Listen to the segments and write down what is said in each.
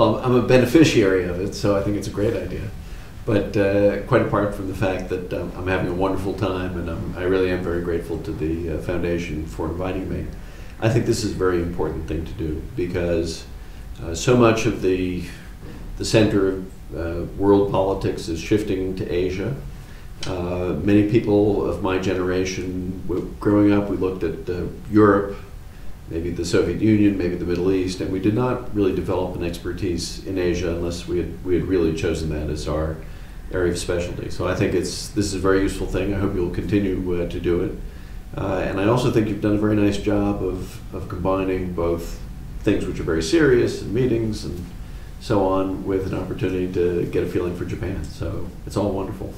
Well, I'm a beneficiary of it, so I think it's a great idea. But quite apart from the fact that I'm having a wonderful time, and I really am very grateful to the foundation for inviting me, I think this is a very important thing to do, because so much of the center of world politics is shifting to Asia. Many people of my generation, growing up, we looked at Europe, maybe the Soviet Union, maybe the Middle East, and we did not really develop an expertise in Asia unless we had really chosen that as our area of specialty. So I think this is a very useful thing. I hope you'll continue to do it. And I also think you've done a very nice job of combining both things which are very serious, and meetings and so on, with an opportunity to get a feeling for Japan. So it's all wonderful.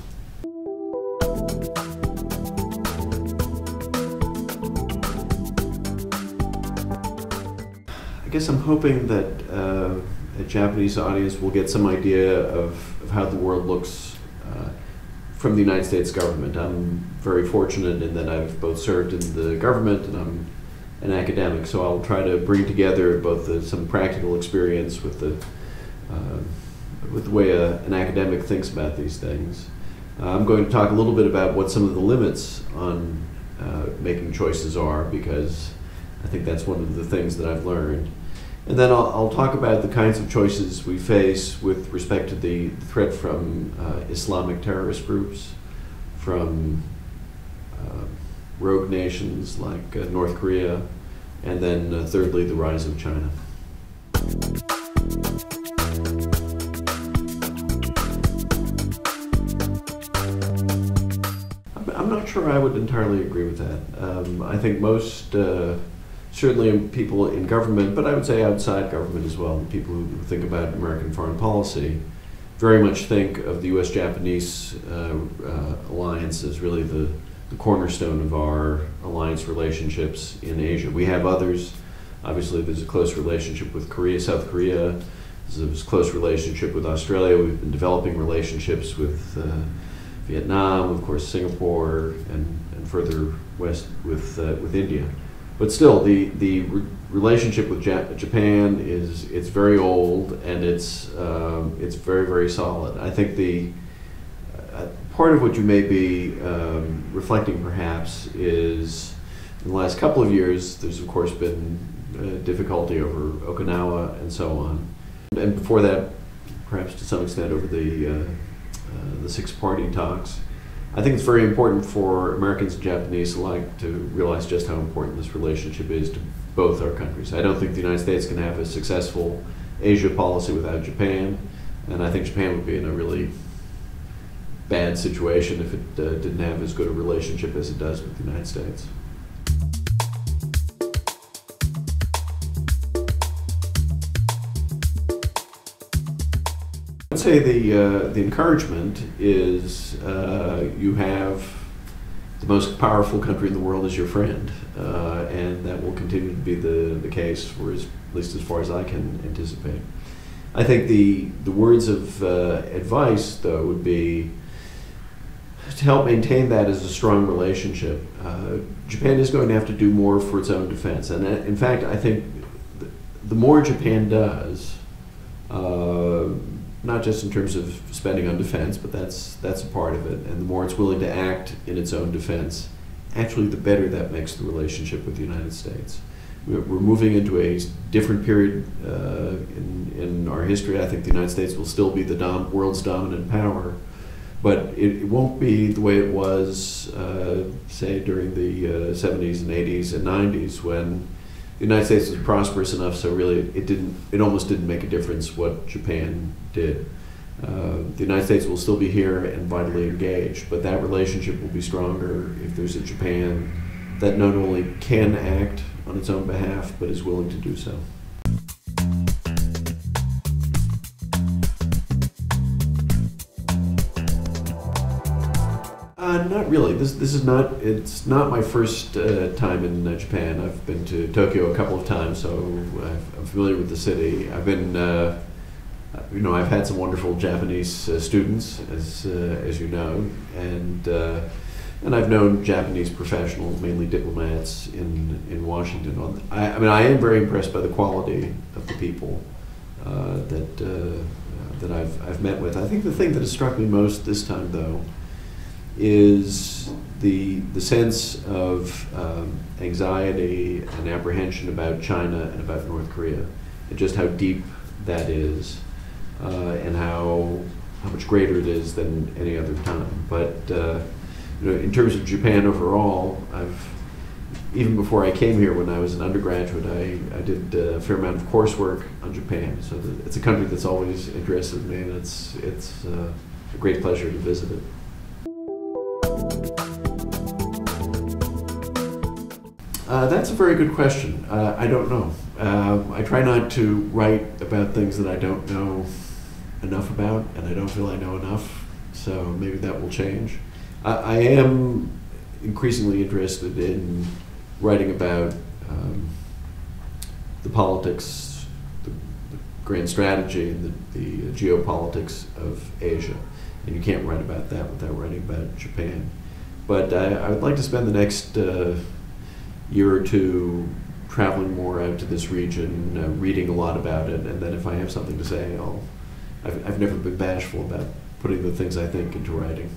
I guess I'm hoping that a Japanese audience will get some idea of how the world looks from the United States government. I'm very fortunate in that I've both served in the government and I'm an academic, so I'll try to bring together both some practical experience with the way an academic thinks about these things. I'm going to talk a little bit about what some of the limits on making choices are, because I think that's one of the things that I've learned. And then I'll talk about the kinds of choices we face with respect to the threat from Islamic terrorist groups, from rogue nations like North Korea, and then thirdly, the rise of China. I'm not sure I would entirely agree with that. I think most certainly people in government, but I would say outside government as well, the people who think about American foreign policy, very much think of the US-Japanese alliance as really the cornerstone of our alliance relationships in Asia. We have others. Obviously, there's a close relationship with Korea, South Korea. There's a close relationship with Australia. We've been developing relationships with Vietnam, of course, Singapore, and further west with India. But still, the relationship with Japan it's very old, and it's very, very solid. I think the part of what you may be reflecting perhaps is, in the last couple of years, there's of course been difficulty over Okinawa and so on, and before that, perhaps to some extent over the six-party talks. I think it's very important for Americans and Japanese alike to realize just how important this relationship is to both our countries. I don't think the United States can have a successful Asia policy without Japan, and I think Japan would be in a really bad situation if it didn't have as good a relationship as it does with the United States. I'd say the encouragement is you have the most powerful country in the world as your friend, and that will continue to be the case for at least as far as I can anticipate. I think the words of advice, though, would be to help maintain that as a strong relationship. Japan is going to have to do more for its own defense, and in fact, I think the more Japan does, not just in terms of spending on defense, but that's a part of it, and the more it's willing to act in its own defense, actually the better that makes the relationship with the United States. We're moving into a different period in our history. I think the United States will still be the world's dominant power, but it won't be the way it was, say, during the 70s and 80s and 90s, when the United States was prosperous enough, so really it almost didn't make a difference what Japan did. The United States will still be here and vitally engaged, but that relationship will be stronger if there's a Japan that not only can act on its own behalf, but is willing to do so. Not really. It's not my first time in Japan. I've been to Tokyo a couple of times, so I'm familiar with the city. I've been, I've had some wonderful Japanese students, as you know, and I've known Japanese professionals, mainly diplomats in Washington. I am very impressed by the quality of the people. that I've met with. I think the thing that has struck me most this time, though, is the sense of anxiety and apprehension about China and about North Korea, and just how deep that is, and how much greater it is than any other time. But in terms of Japan overall, even before I came here, when I was an undergraduate, I did a fair amount of coursework on Japan. So it's a country that's always interested me, and it's a great pleasure to visit it. That's a very good question. I don't know. I try not to write about things that I don't know enough about, and I don't feel I know enough, so maybe that will change. I am increasingly interested in writing about the politics, the grand strategy, and the geopolitics of Asia. And you can't write about that without writing about Japan. But I would like to spend the next year or two traveling more out to this region, reading a lot about it, and then if I have something to say, I've never been bashful about putting the things I think into writing.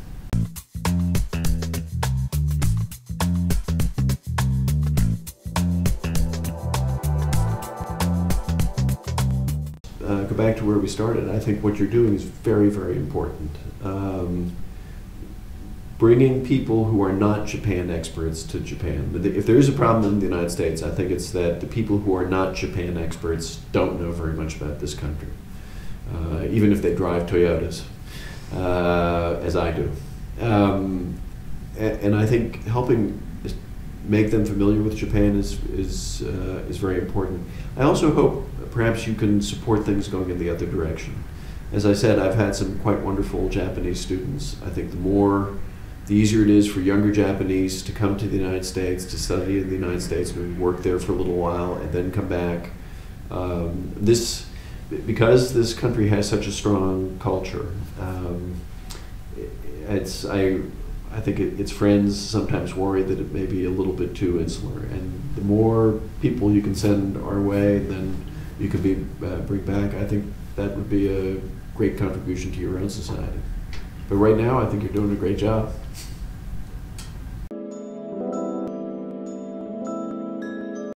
Go back to where we started. I think what you're doing is very, very important. Bringing people who are not Japan experts to Japan. If there is a problem in the United States, I think it's that the people who are not Japan experts don't know very much about this country, even if they drive Toyotas, as I do. And I think helping make them familiar with Japan is very important. I also hope perhaps you can support things going in the other direction. As I said, I've had some quite wonderful Japanese students. I think the easier it is for younger Japanese to come to the United States, to study in the United States, and work there for a little while, and then come back. Because this country has such a strong culture, I think its friends sometimes worry that it may be a little bit too insular. And the more people you can send our way, then you can bring back. I think that would be a great contribution to your own society. But right now, I think you're doing a great job.